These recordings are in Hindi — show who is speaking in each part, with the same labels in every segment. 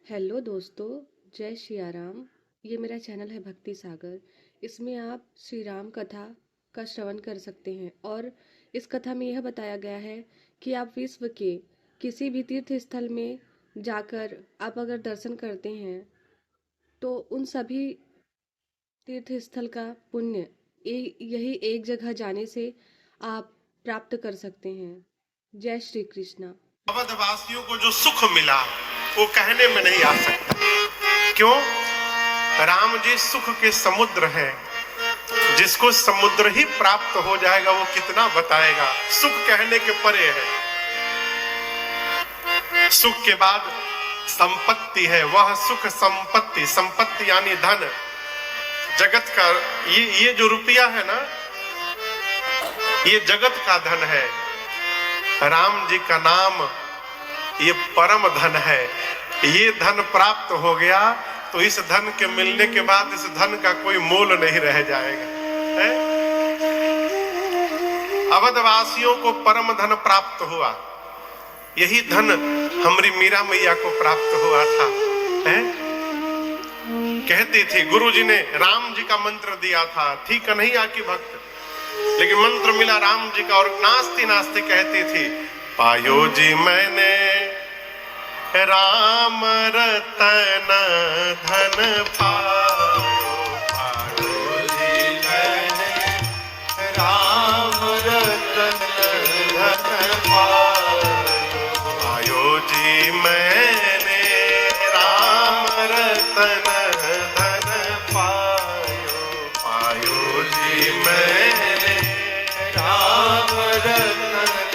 Speaker 1: हेलो दोस्तों, जय सिया राम। ये मेरा चैनल है भक्ति सागर। इसमें आप श्री राम कथा का श्रवण कर सकते हैं और इस कथा में यह बताया गया है कि आप विश्व के किसी भी तीर्थ स्थल में जाकर आप अगर दर्शन करते हैं तो उन सभी तीर्थ स्थल का पुण्य यही एक जगह जाने से आप प्राप्त कर सकते हैं। जय श्री कृष्णा।
Speaker 2: अवधवासियों को जो सुख मिला वो कहने में नहीं आ सकता। क्यों? राम जी सुख के समुद्र हैं। जिसको समुद्र ही प्राप्त हो जाएगा वो कितना बताएगा। सुख कहने के परे है। सुख के बाद संपत्ति है, वह सुख संपत्ति। संपत्ति यानी धन। जगत का ये जो रुपया है ना, ये जगत का धन है। राम जी का नाम ये परम धन है। ये धन प्राप्त हो गया तो इस धन के मिलने के बाद इस धन का कोई मोल नहीं रह जाएगा है? अवधवासियों को परम धन प्राप्त हुआ। यही धन हमारी मीरा मैया को प्राप्त हुआ था है? कहती थी, गुरु जी ने राम जी का मंत्र दिया था, थी कन्हैया की भक्त, लेकिन मंत्र मिला राम जी का और नाचती नाचती कहती थी, पायो जी मैंने राम रतन धन पायो। पायो जी मैंने राम रतन धन पायो। पायो जी मैंने राम रतन धन पायो। पायो जी मैंने राम रतन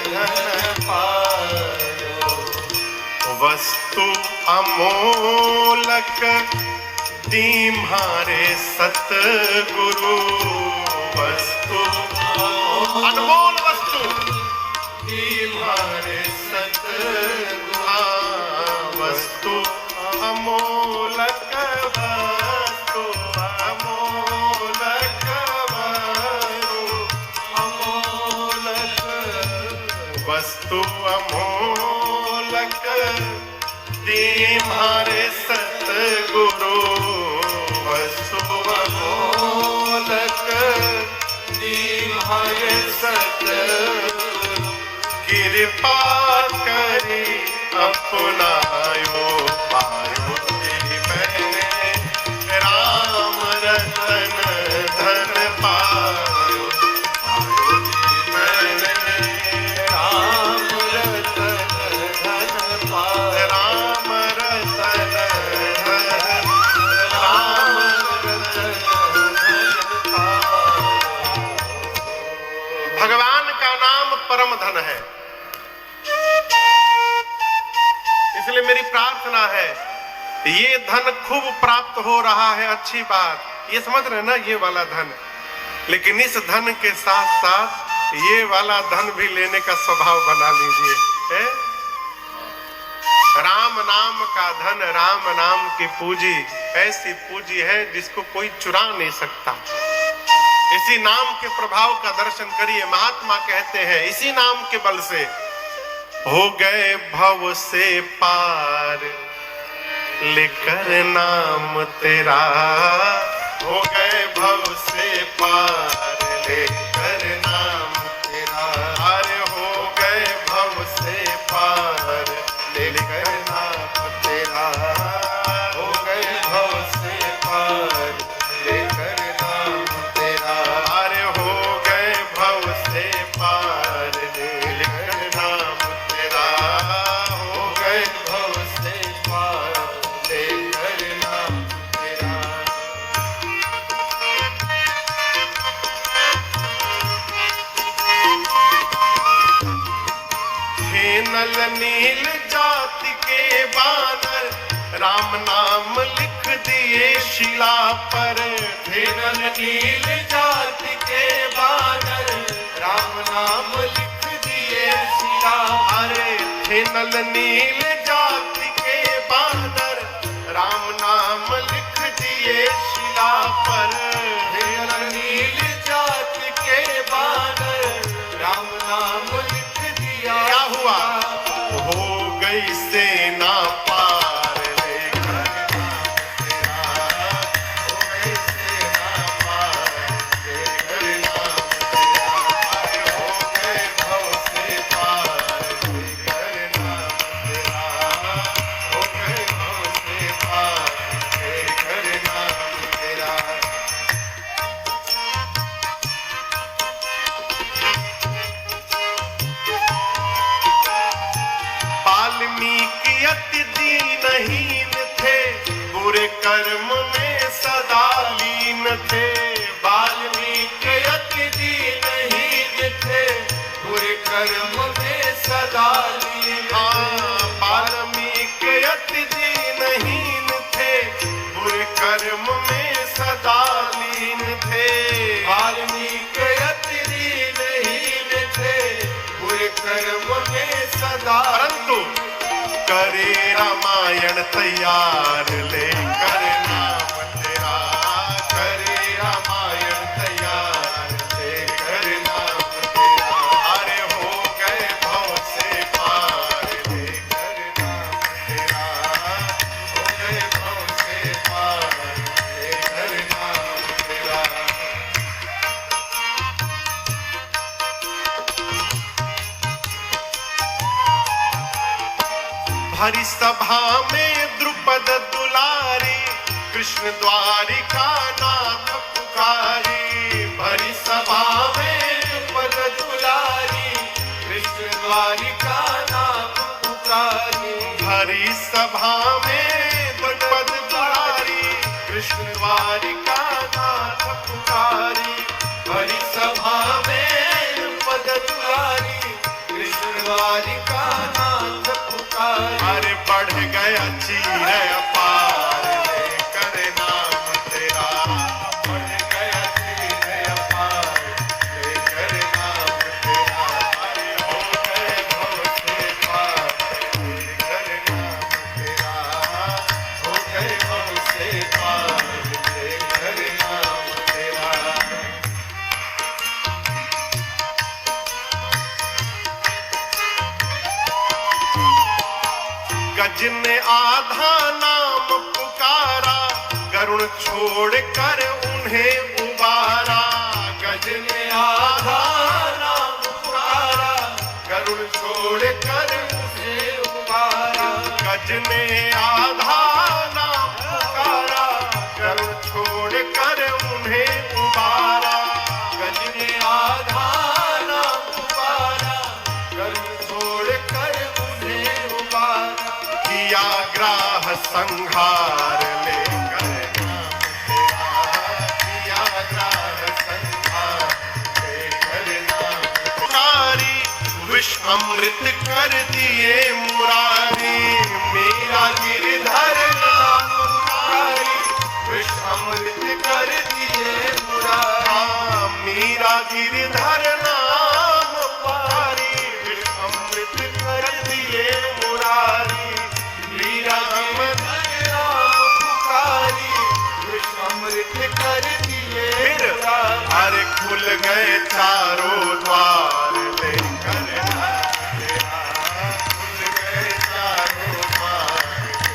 Speaker 2: धन पायो। वस्तु अमोलक दीम्हारे सतगुरु। वस्तु अनमोल वस्तु दीम्हारे सतगुरु। वस्तु अमोलक वस्तु अमोलक वस्तु अमोलक दीम्हारे सतगुरु। वस्तु अमोलक दीम्हारे सतगुरु। कृपा करी अपनायो। पायो जी मैंने राम रतन धन पायो। पायो जी मैंने राम रतन धन पायो। राम रतन धन, राम रतन धन पायो। भगवान का नाम परम धन है। इसलिए मेरी प्रार्थना है, ये धन खूब प्राप्त हो रहा है, अच्छी बात, ये समझ रहे ना, ये वाला धन। लेकिन इस धन के साथ साथ ये वाला धन भी लेने का स्वभाव बना लीजिए है? राम नाम का धन, राम नाम की पूंजी ऐसी पूंजी है जिसको कोई चुरा नहीं सकता। इसी नाम के प्रभाव का दर्शन करिए। महात्मा कहते हैं, इसी नाम के बल से हो गए भव से पार, लेकर नाम तेरा। हो गए भव से पार, लेकर नाम तेरा। अरे हो गए भव से पार, लेकर नाम तेरा। हो गए भव से पार, लेकर नाम तेरा। अरे हो गए भव से पार, लेकर नाम तेरा। हो गए भव से पार, लेकर नाम तेरा। नल नील जाति के बानर राम नाम लिख दिए शिला पर। नल नील जाति के बानर राम नाम लिख दिए शिला। अरे नल नील जाति के बानर राम नाम लिख दिए शिला पर। नल नील जाति के बानर राम नाम लिख दिया। क्या हुआ? हो गई सेना पार। अति दीनहीन थे, बुरे कर्म में सदा लीन थे।
Speaker 3: वाल्मीकि अति दीनहीन थे, बुरे कर्म में सदा लीन थे।
Speaker 2: वाल्मीकि अति दीनहीन थे, बुरे कर्म में सदा लीन थे।
Speaker 3: वाल्मीकि अति दीनहीन थे, बुरे कर्म में सदा।
Speaker 2: परंतु करे रामायण तैयार लेकर नाम तेरा, करे रामायण तैयार लेकर नाम तेरा। अरे हो गए भव से पार लेकर नाम तेरा, हो गए भव से पार लेकर नाम तेरा। हरि सभा में द्रुपद दुलारी, कृष्ण द्वारिका नाथ पुकारी।
Speaker 3: भरी सभा में द्रुपद दुलारी, कृष्ण द्वारिका नाम पुकारी।
Speaker 2: हरि सभा में द्रुपद दुलारी, कृष्ण द्वारिका नाथ पुकारी।
Speaker 3: भरी सभा में द्रुपद दुलारी, कृष्ण द्वारिका नाथ पुकारी।
Speaker 2: अरे बढ़ गया चीर अपार लेकर नाम तेरा, बढ़ गया चीर अपार लेकर नाम तेरा। अरे हो गए भव से पार लेकर नाम तेरा, हो गए भव से पार लेकर नाम तेरा। गज ने आधा नाम पुकारा, गरुण छोड़ कर उन्हें उबारा। गज ने आधा नाम पुकारा, गरुण छोड़ कर उन्हें उबारा। गज ने आधा नाम पुकारा, गरुण छोड़ कर उन्हें उबारा।
Speaker 3: गज ने आधा नाम पुकारा, गरुड़ छोड़ कर उन्हें उबारा।
Speaker 2: किया ग्राह संहार लेकर नाम तेरा, किया ग्राह संहार लेकर नाम पुकारी। विष अमृत कर दिए मुरारी, मेरा गिरधर नाम पुकारी।
Speaker 3: विष अमृत कर दिए मुरारी,
Speaker 2: मेरा गिरधर नाम पुकारी। विष अमृत कर दिए मुरारी, मीरा
Speaker 3: नाम पुकारी। विष अमृत कर दिए मुरारी।
Speaker 2: अरे खुल गए चारों द्वार लेकर नाम तेरा, खुल गए चारों द्वार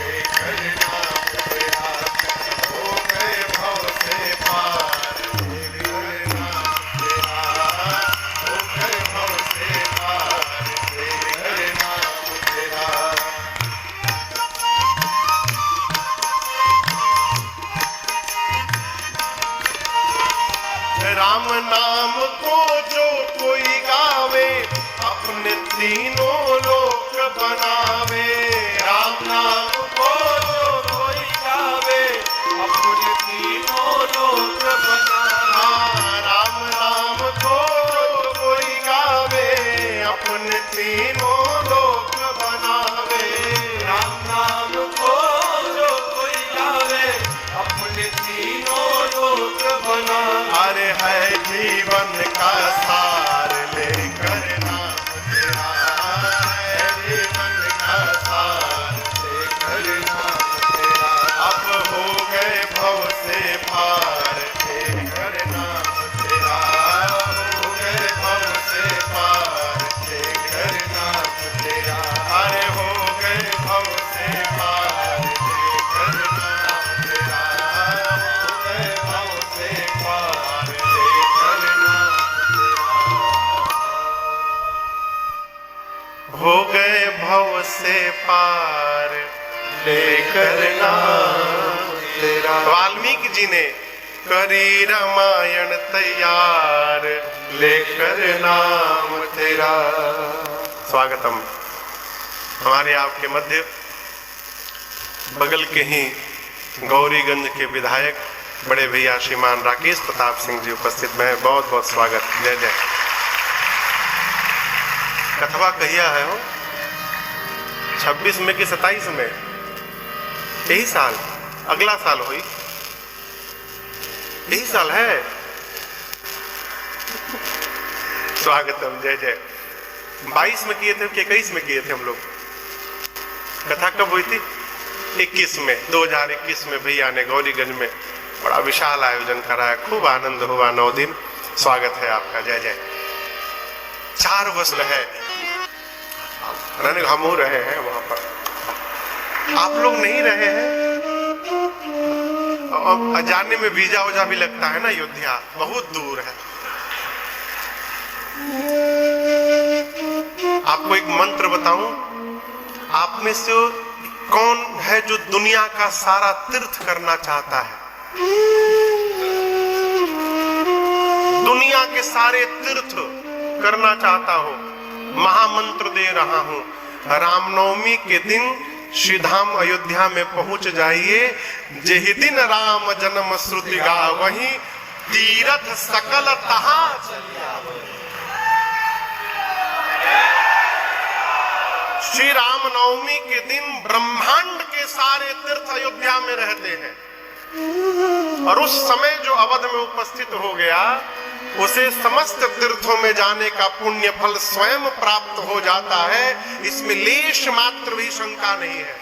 Speaker 2: लेकर नाम तेरा। हो गए भव से पार लेकर नाम तेरा, हो गए भव से पार लेकर नाम तेरा। राम नाम को जो कोई गावे, अपने तीनों लोक बनावे। राम नाम को जो कोई गावे,
Speaker 3: अपने तीनों लोक बनावे।
Speaker 2: राम नाम को जो कोई गावे, अपने तीनों लोक बनावे।
Speaker 3: राम नाम को जो कोई गावे, अपने तीनों लोक बनावे।
Speaker 2: अरे है जीवन का सार लेकर नाम तेरा, है जीवन का सार लेकर नाम तेरा। अब हो गए भव से पार लेकर नाम तेरा, हो गए भव से पार लेकर नाम तेरा। अरे हो गए भव से पार लेकर नाम तेरा, हो गए भव से पार लेकर नाम तेरा। हो गए भव से पार लेकर नाम तेरा। वाल्मीकि जी ने करी रामायण तैयार लेकर नाम तेरा। स्वागतम। हमारे आपके मध्य बगल के ही गौरीगंज के विधायक बड़े भैया श्रीमान राकेश प्रताप सिंह जी उपस्थित में हैं। बहुत बहुत स्वागत। जय जय। कथवा कहिया है हो 26 में कि 27 में? यही साल, अगला साल हुई, यही साल है। स्वागतम। जय जय। 22 में किए थे कि 21 में किए थे हम लोग? कथा कब हुई थी? 21 में, 2021 में भैया ने गौरीगंज में बड़ा विशाल आयोजन कराया, खूब आनंद हुआ 9 दिन। स्वागत है आपका। जय जय। 4 वर्ष है, हम हो रहे हैं वहां पर, आप लोग नहीं रहे हैं। और जाने में वीजा वजा भी लगता है ना, अयोध्या बहुत दूर है। आपको एक मंत्र बताऊं, आप में से कौन है जो दुनिया का सारा तीर्थ करना चाहता है? दुनिया के सारे तीर्थ करना चाहता हो? महामंत्र दे रहा हूं, रामनवमी के दिन श्री धाम अयोध्या में पहुंच जाइए। जेहि दिन राम जन्म श्रुति गा, वही तीरथ सकल तहा चलिया। श्री राम नवमी के दिन ब्रह्मांड के सारे तीर्थ अयोध्या में रहते हैं, और उस समय जो अवध में उपस्थित हो गया उसे समस्त तीर्थों में जाने का पुण्य फल स्वयं प्राप्त हो जाता है। इसमें लेश मात्र भी शंका नहीं है।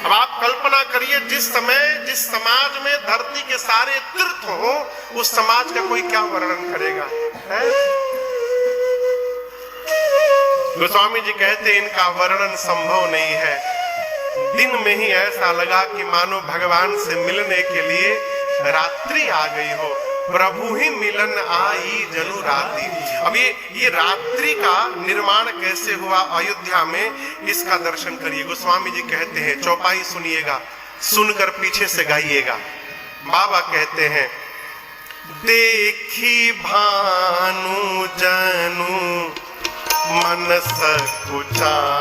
Speaker 2: अब आप कल्पना करिए, जिस समय जिस समाज में धरती के सारे तीर्थ हो, उस समाज का कोई क्या वर्णन करेगा, है? गोस्वामी जी कहते इनका वर्णन संभव नहीं है। दिन में ही ऐसा लगा कि मानो भगवान से मिलने के लिए रात्रि आ गई हो। प्रभु ही मिलन आई जनु रात्रि। अब ये रात्रि का निर्माण कैसे हुआ अयोध्या में, इसका दर्शन करिए। गोस्वामी जी कहते हैं, चौपाई सुनिएगा, सुनकर पीछे से गाइएगा। बाबा कहते हैं, देखी भानु जनु मन सकुचानी,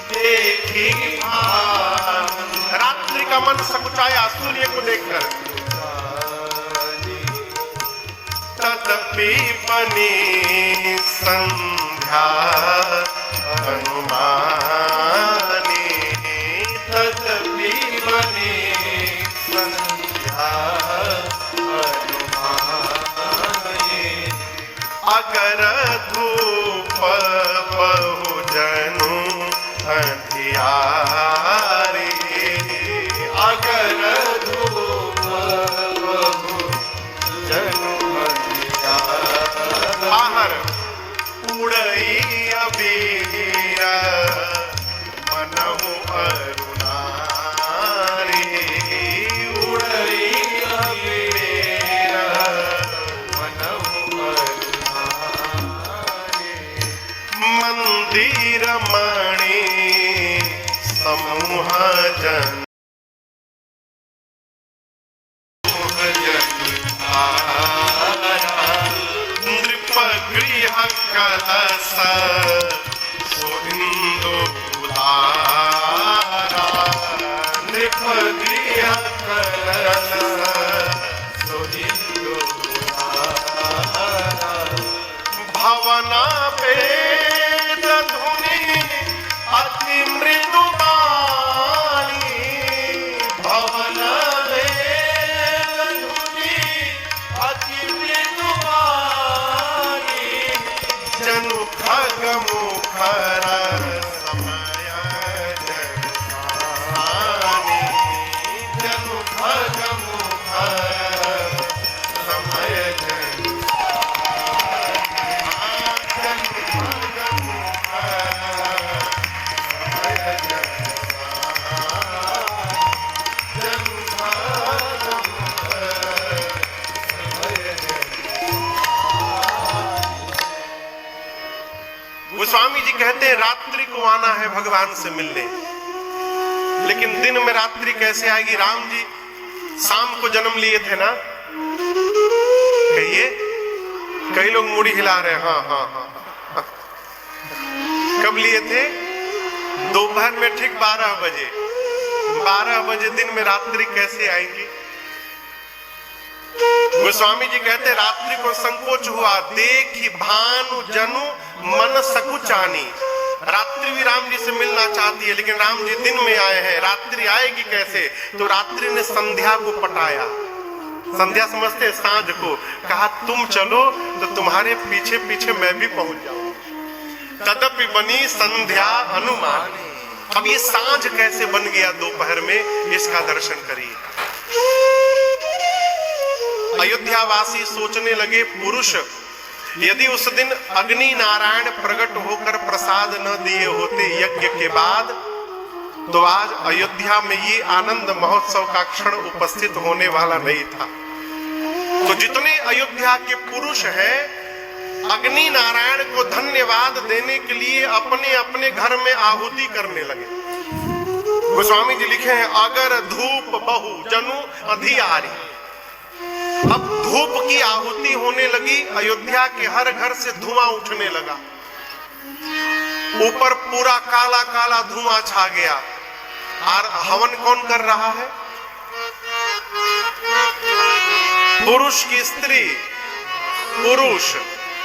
Speaker 2: देखी रात्रि का मन सकुचाया सूर्य को देखकर। तदपि बनी संध्या हनुमानी, तदपि बनी संध्या हनुमानी। अगर धूप बहुजनु अंधियारी, अगर धूप बहुजनु बाहर उड़ई अबीर मनहु अरुणारी, उड़ई अबीर मनहु अरुणारी। मंदिर मणि समूह जन, गृह कलश सुंदु उदारा, नृप गृह कलश सुंदु उदारा। भवन वेद धुनि अति मृदुबानी, भवन वेद धुनि अति मृदुबानी। जनु खग मुखर समय जनानी, जनु खग मुखर समय जनानी, जनु खग मुखर समय जनानी, जनु खग मुखर समय जनानी। गोस्वामी जी कहते हैं, रात्रि को आना है भगवान से मिलने, लेकिन दिन में रात्रि कैसे आएगी? राम जी शाम को जन्म लिए थे ना, कहिए। कई लोग मुड़ी हिला रहे हैं। हाँ हाँ हाँ। कब लिए थे? दोपहर में ठीक 12 बजे दिन में रात्रि कैसे आएंगी? गोस्वामी जी कहते रात्रि को संकोच हुआ, देखी भानु जनु मन सकुचानी। रात्रि भी राम जी से मिलना चाहती है, लेकिन राम जी दिन में आए हैं, रात्रि आएगी कैसे? तो रात्रि ने संध्या को पटाया। संध्या समझते सांझ को, कहा तुम चलो तो तुम्हारे पीछे पीछे मैं भी पहुंच जाऊं। तदपि बनी संध्या अनुमान। अब ये सांझ कैसे बन गया दोपहर में, इसका दर्शन करिए। अयोध्यावासी सोचने लगे, पुरुष यदि उस दिन अग्नि नारायण प्रकट होकर प्रसाद न दिए होते यज्ञ के बाद, तो आज अयोध्या में ये आनंद महोत्सव का क्षण उपस्थित होने वाला नहीं था। तो जितने अयोध्या के पुरुष हैं, अग्नि नारायण को धन्यवाद देने के लिए अपने अपने घर में आहुति करने लगे। गोस्वामी जी लिखे हैं, अगर धूप बहु जनु अधियारी। अब धूप की आहुति होने लगी, अयोध्या के हर घर से धुआं उठने लगा, ऊपर पूरा काला काला धुआं छा गया। और हवन कौन कर रहा है? पुरुष की स्त्री, पुरुष।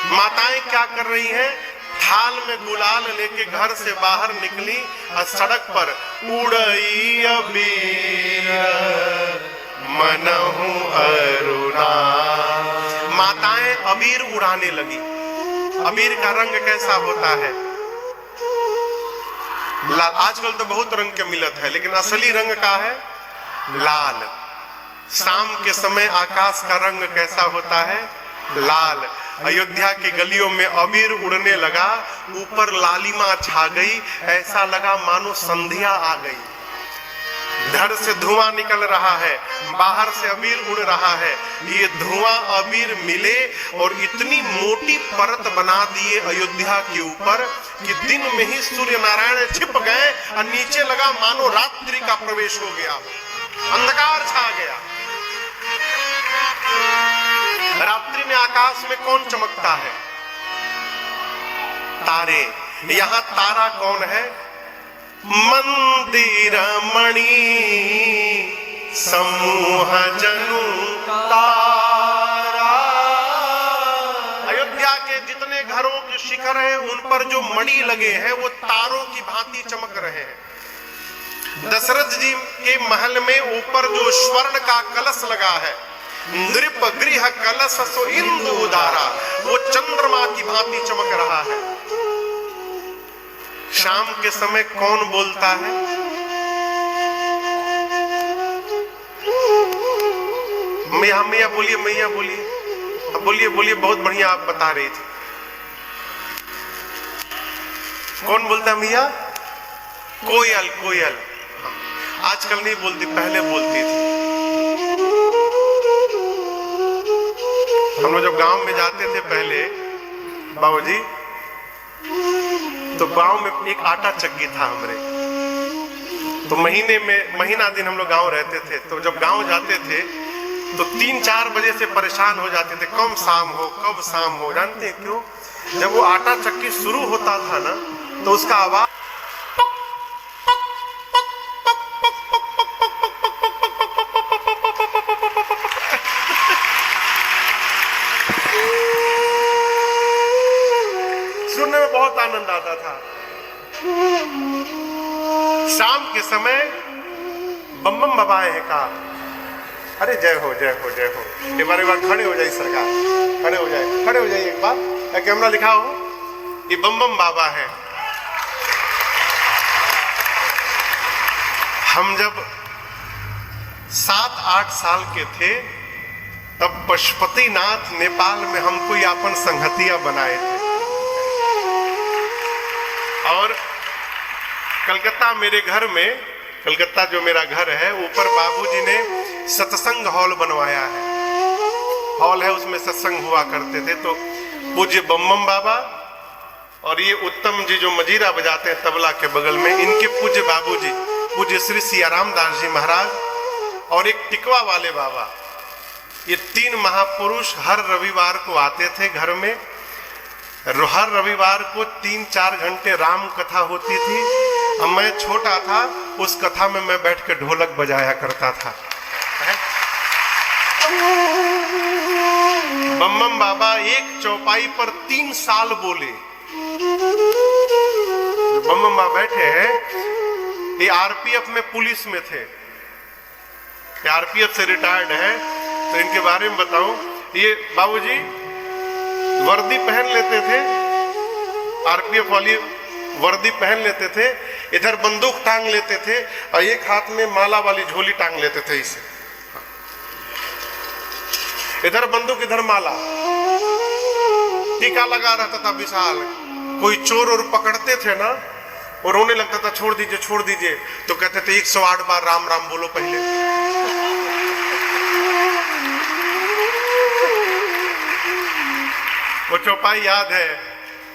Speaker 2: माताएं क्या कर रही हैं? थाल में गुलाल लेके घर से बाहर निकली और सड़क पर उड़ई अबीर मनहु अरुणा। माताएं अबीर उड़ाने लगी। अबीर का रंग कैसा होता है? लाल। आजकल तो बहुत रंग के मिलत है, लेकिन असली रंग का है लाल। शाम के समय आकाश का रंग कैसा होता है? लाल। अयोध्या की गलियों में अबीर उड़ने लगा, ऊपर लालिमा छा गई, ऐसा लगा मानो संध्या आ गई। घर से धुआं निकल रहा है, बाहर से अबीर उड़ रहा है। ये धुआं अबीर मिले और इतनी मोटी परत बना दिए अयोध्या के ऊपर कि दिन में ही सूर्य नारायण छिप गए और नीचे लगा मानो रात्रि का प्रवेश हो गया, अंधकार छा गया। रात्रि में आकाश में कौन चमकता है? तारे। यहां तारा कौन है? मंदिर मणि समूह जनु तारा। अयोध्या के जितने घरों के शिखर हैं, उन पर जो मणि लगे हैं वो तारों की भांति चमक रहे हैं। दशरथ जी के महल में ऊपर जो स्वर्ण का कलश लगा है, नृप गृह कलश सो इंदु उदारा, वो चंद्रमा की भांति चमक रहा है। शाम के समय कौन बोलता है? मैया मैया बोलिए, मैया बोलिए, बोलिए बोलिए, बहुत बढ़िया आप बता रही थी। कौन बोलता है मैया? कोयल। कोयल आजकल नहीं बोलती, पहले बोलती थी। हम लोग जब गांव में जाते थे पहले बाबूजी, तो गांव में एक आटा चक्की था हमरे। तो महीने में महीना दिन हम लोग गांव रहते थे। तो जब गांव जाते थे तो 3-4 बजे से परेशान हो जाते थे, कब शाम हो, कब शाम हो। जानते हैं क्यों? जब वो आटा चक्की शुरू होता था ना, तो उसका आवाज सुनने में बहुत आनंद आता था। शाम के समय बम बम बबाए हैं कहा, अरे जय हो जय हो जय हो। एक बार खड़े हो जाइए सरकार, खड़े हो जाइए एक बार, कैमरा दिखाओ। ये बम बम बाबा है। हम जब 7-8 साल के थे, तब पशुपतिनाथ नेपाल में हमको यापन संगतिया बनाए थे। और कलकत्ता मेरे घर में, कलकत्ता जो मेरा घर है, ऊपर बाबूजी ने सत्संग हॉल बनवाया है। हॉल है, उसमें सत्संग हुआ करते थे। तो पूज्य बम बाबा और ये उत्तम जी जो मजीरा बजाते हैं तबला के बगल में, इनके पूज्य बाबूजी पूज्य श्री सियाराम दास जी महाराज और एक टिकवा वाले बाबा, ये 3 महापुरुष हर रविवार को आते थे घर में। हर रविवार को 3-4 घंटे राम कथा होती थी अब मैं छोटा था, उस कथा में मैं बैठ के ढोलक बजाया करता था। बम बम बाबा एक चौपाई पर 3 साल बोले। बम बम बाबा बैठे हैं, ये आरपीएफ में पुलिस में थे, ये आरपीएफ से रिटायर्ड है, तो इनके बारे में बताऊं। ये बाबूजी वर्दी पहन लेते थे, आरपीएफ वाली वर्दी पहन लेते थे, इधर बंदूक टांग लेते थे और एक हाथ में माला वाली झोली टांग लेते थे, इसे इधर बंदूक इधर माला, टीका लगा रहता था विशाल। कोई चोर और पकड़ते थे ना, और रोने लगता था छोड़ दीजिए छोड़ दीजिए, तो कहते थे 108 बार राम राम बोलो पहले। वो चौपाई याद है,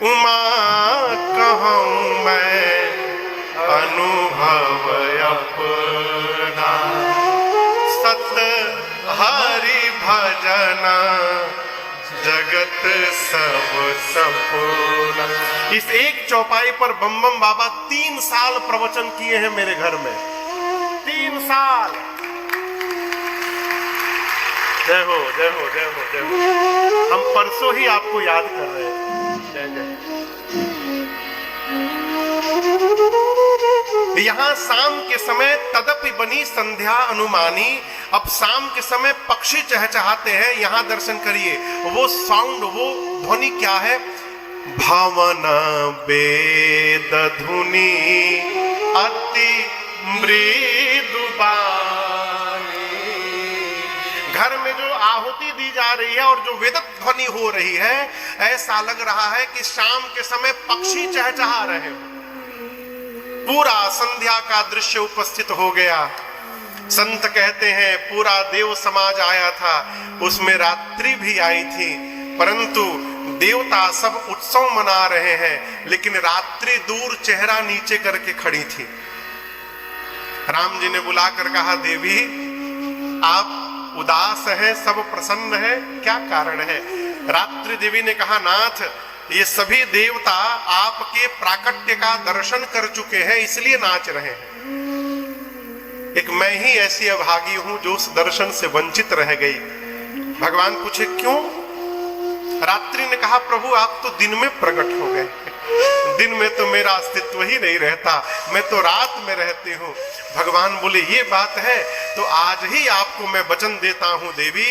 Speaker 2: उमा कहूं मैं अनुभव अपना, सत हरि भजना जगत सब सपूना। इस एक चौपाई पर बम बम बाबा 3 साल प्रवचन किए हैं मेरे घर में, 3 साल। जय हो जय हो जय हो जय हो। हम परसों ही आपको याद कर रहे हैं। जय जय। यहाँ शाम के समय तदपि बनी संध्या अनुमानी, अब शाम के समय पक्षी चहचहाते हैं, यहाँ दर्शन करिए। वो साउंड, वो ध्वनि क्या है? भावना वेद धुनि अति मृदु बानी। घर में जो आहुति दी जा रही है और जो वेद ध्वनि हो रही है, ऐसा लग रहा है कि शाम के समय पक्षी चहचहा रहे हो। पूरा संध्या का दृश्य उपस्थित हो गया। संत कहते हैं पूरा देव समाज आया था, उसमें रात्रि भी आई थी, परंतु देवता सब उत्सव मना रहे हैं, लेकिन रात्रि दूर चेहरा नीचे करके खड़ी थी। राम जी ने बुलाकर कहा, देवी आप उदास हैं, सब प्रसन्न है, क्या कारण है? रात्रि देवी ने कहा, नाथ ये सभी देवता आपके प्राकट्य का दर्शन कर चुके हैं, इसलिए नाच रहे हैं। एक मैं ही ऐसी अभागी हूं जो उस दर्शन से वंचित रह गई। भगवान पूछे क्यों? रात्रि ने कहा, प्रभु आप तो दिन में प्रकट हो गए, दिन में तो मेरा अस्तित्व ही नहीं रहता, मैं तो रात में रहती हूँ। भगवान बोले ये बात है तो आज ही आपको मैं वचन देता हूँ देवी,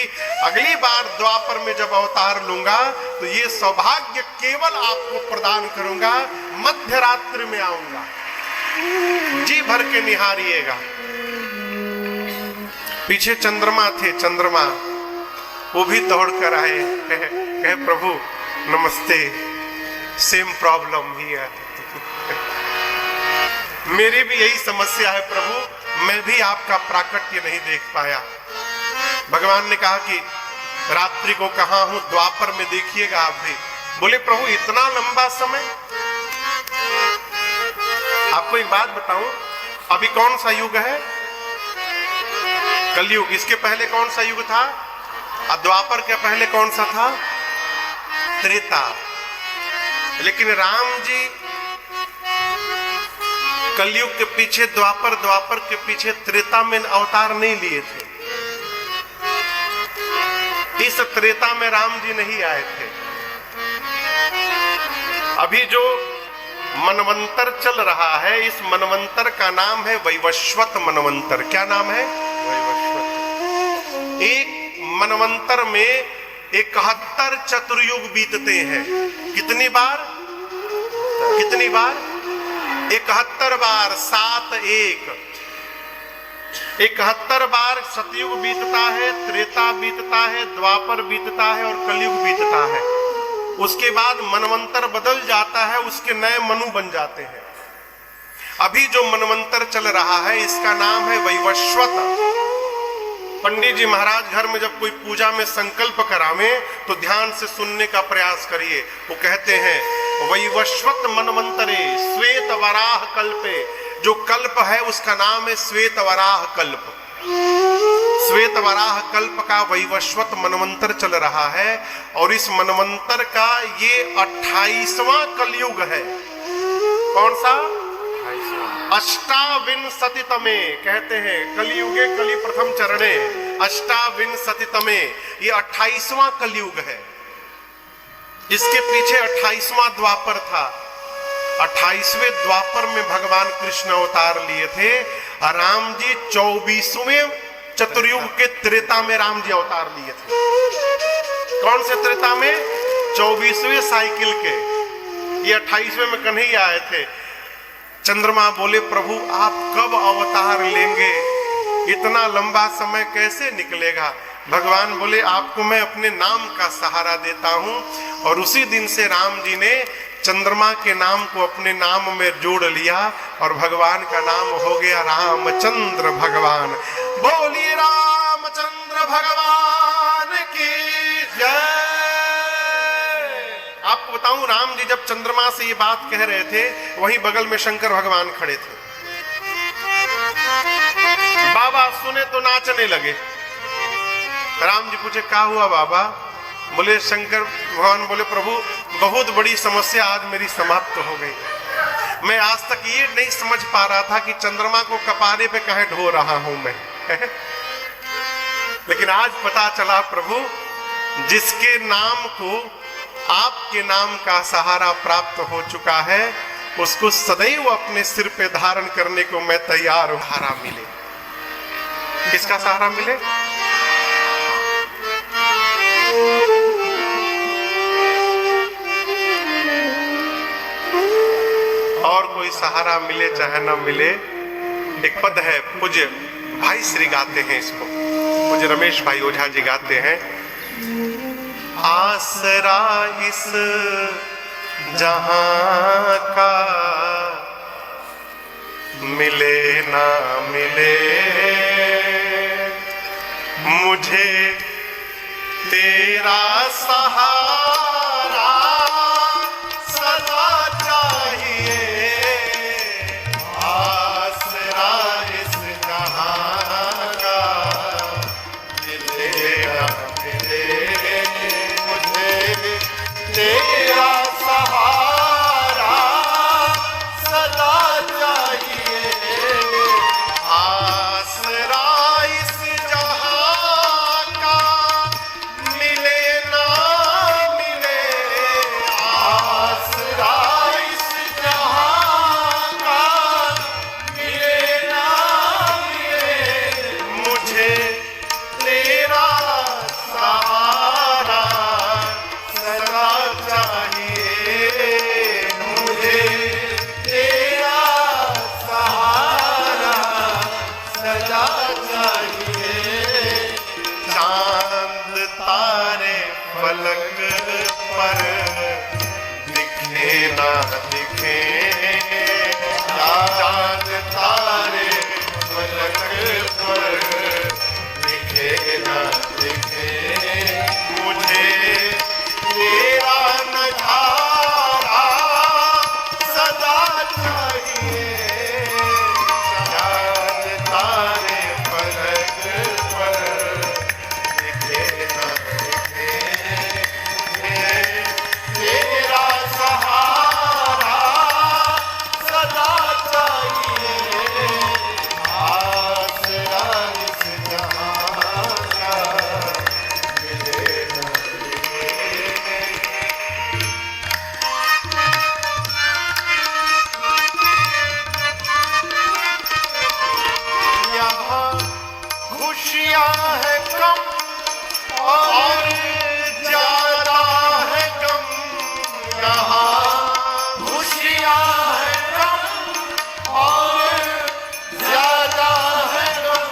Speaker 2: अगली बार द्वापर में जब अवतार लूंगा तो ये सौभाग्य केवल आपको प्रदान करूंगा, मध्य रात्रि में आऊंगा, जी भर के निहारिएगा। पीछे चंद्रमा थे, चंद्रमा वो भी दौड़ कर आए, कहे प्रभु नमस्ते, सेम प्रॉब्लम ही है, मेरी भी यही समस्या है प्रभु, मैं भी आपका प्राकट्य नहीं देख पाया। भगवान ने कहा कि रात्रि को कहाँ हूं, द्वापर में देखिएगा आप भी। बोले प्रभु इतना लंबा समय? आपको एक बात बताऊं, अभी कौन सा युग है? कलयुग। इसके पहले कौन सा युग था? द्वापर के पहले कौन सा था? त्रेता। लेकिन राम जी कलयुग के पीछे द्वापर, द्वापर के पीछे त्रेता में अवतार नहीं लिए थे। इस त्रेता में राम जी नहीं आए थे। अभी जो मनवंतर चल रहा है, इस मनवंतर का नाम है वैवस्वत मनवंतर। क्या नाम है? वैवस्वत। एक मनवंतर में 71 चतुर्युग बीतते हैं। कितनी बार? कितनी बार? 71 बार, 7 1। 71 बार सतयुग बीतता है, त्रेता बीतता है, द्वापर बीतता है और कलयुग बीतता है। उसके बाद मनवंतर बदल जाता है, उसके नए मनु बन जाते हैं। अभी जो मनवंतर चल रहा है इसका नाम है वैवस्वत। पंडित जी महाराज घर में जब कोई पूजा में संकल्प करावे तो ध्यान से सुनने का प्रयास करिए। वो कहते हैं वैवस्वत मनवंतरे श्वेत वराह कल्पे। जो कल्प है उसका नाम है श्वेत वराह कल्प। श्वेत वराह कल्प का वैवस्वत मनवंतर चल रहा है और इस मनवंतर का ये 28वां कलयुग है। कौन सा? 28वां। अष्टाविंशतितमे कहते हैं, कलयुगे कलि प्रथम चरणे अष्टाविंशतितमे, ये 28वां कलयुग है। इसके पीछे 28वां द्वापर था। 28वें द्वापर में भगवान कृष्ण अवतार लिए थे। राम जी 24वें चतुर्युग के त्रेता में राम जी अवतार लिए थे। कौन से त्रेता में? 24वें साइकिल के। ये 28वें में कन्हैया आए थे। चंद्रमा बोले, प्रभु आप कब अवतार लेंगे? इतना लंबा समय कैसे निकलेगा? भगवान बोले, आपको मैं अपने नाम का सहारा देता हूं। और उसी दिन से राम जी ने चंद्रमा के नाम को अपने नाम में जोड़ लिया और भगवान का नाम हो गया रामचंद्र भगवान। बोलिए रामचंद्र भगवान की जय। आपको बताऊं, राम जी जब चंद्रमा से ये बात कह रहे थे, वहीं बगल में शंकर भगवान खड़े थे। बाबा सुने तो नाचने लगे। राम जी पूछे, क्या हुआ बाबा? बोले, शंकर भगवान बोले, प्रभु बहुत बड़ी समस्या आज मेरी समाप्त हो गई। मैं आज तक ये नहीं समझ पा रहा था कि चंद्रमा को कपारे पे कहे ढो रहा हूं मैं लेकिन आज पता चला प्रभु, जिसके नाम को आपके नाम का सहारा प्राप्त हो चुका है, उसको सदैव अपने सिर पे धारण करने को मैं तैयार हूं। सहारा मिले, किसका सहारा मिले? और कोई सहारा मिले चाहे न मिले। एक पद है, पूज्य भाई श्री गाते हैं इसको, पूज्य रमेश भाई ओझा जी गाते हैं। आसरा इस जहां का मिले ना मिले, मुझे तेरा सहारा सदा चाहिए। आसरा इस जहां का मिले ना मिले, मुझे तेरा सहारा सदा चाहिए। आसरा इस जहां का मिले ना मिले, आसरा इस जहां का मिले ना मिले, मुझे तेरा सहारा सदा चाहिए। मुझे तेरा सहारा सदा चाहिए। चांद तारे फलक पर दिखे ना दिखे, चांद तारे फलक पर दिखे ना दिखे, मुझे तेरा नजारा सदा चाहिए। चांद तारे फलक पर दिखे ना दिखे, तेरा सहारा सदा चाहिए। आसरा इस जहां का मिले ना मिले। यहाँ खुशियाँ है कम और ज्यादा है कम, यहाँ खुशियाँ है कम और ज्यादा है कम।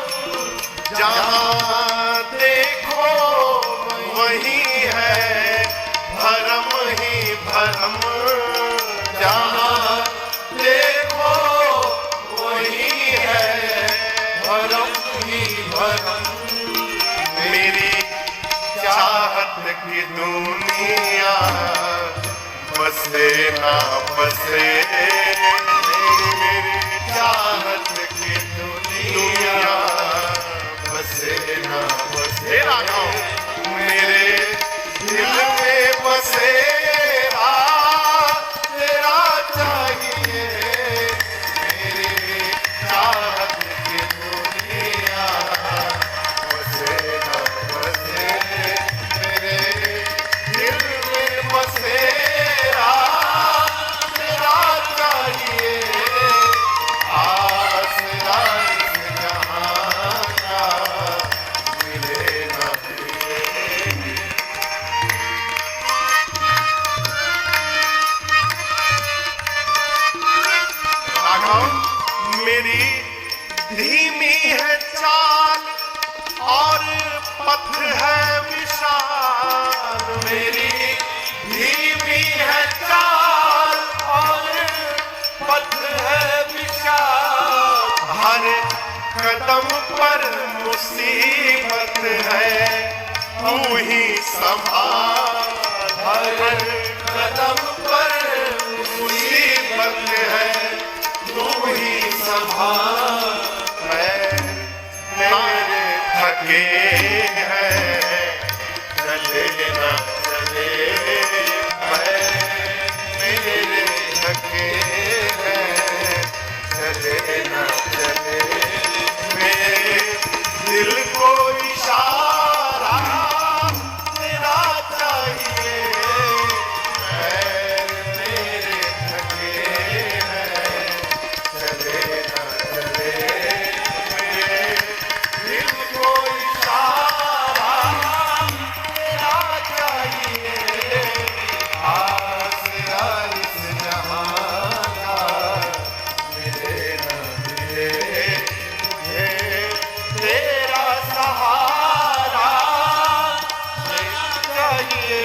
Speaker 2: जहाँ देखो वही है भरम ही भरम, जहाँ देखो वही है भरम ही भरम। मेरी चाहत की दुनिया बसे ना बसे, मेरी चाहत की दुनिया बसे ना बसे। मेरे दिल में बसेरा तेरा चाहिए। मेरे और मेरी धीमी है चाल और पथ है विशाल,
Speaker 3: मेरी धीमी है चाल और पथ है विशाल,
Speaker 2: हर कदम पर मुसीबत है, तू ही संभाल।
Speaker 3: हर कदम पर मुसीबत है,
Speaker 2: तू ही संभाल। मेरे थके हैं चले न चले, मेरे थके हैं चले न चले, मेरे दिल को इशारा तेरा चाहिए, मेरे थके हैं चले न चले, मेरे दिल को इशारा तेरा चाहिए, आसरा इस जहां का मिले न मिले, मुझे तेरा सहारा चाहिए,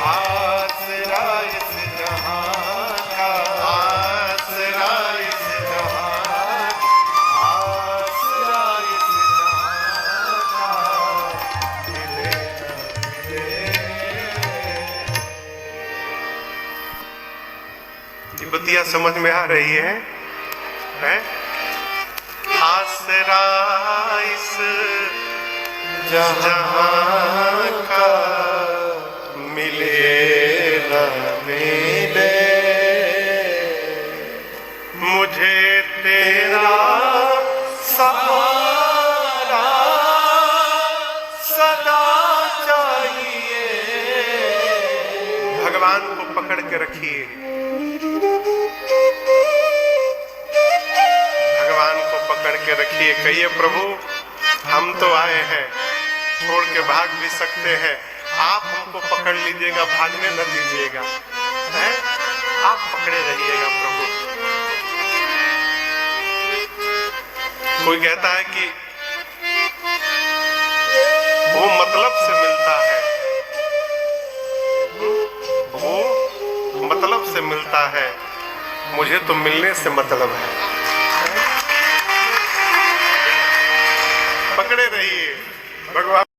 Speaker 2: आसरा इस जहां का, आसरा इस जहां, आसरा इस जहां का मिले न मिले। ये बतिया समझ में आ रही है? आसरा इस जहां का मिले न मिले, मुझे तेरा सहारा सदा चाहिए। भगवान को पकड़ के रखिए, भगवान को पकड़ के रखिए। कहिए प्रभु हम तो आए हैं, छोड़ के भाग भी सकते हैं, आप हमको पकड़ लीजिएगा, भागने न दीजिएगा, हैं? आप पकड़े रहिएगा प्रभु। कोई कहता है कि वो मतलब से मिलता है, वो मतलब से मिलता है, मुझे तो मिलने से मतलब है। पकड़े रहिए भगवान।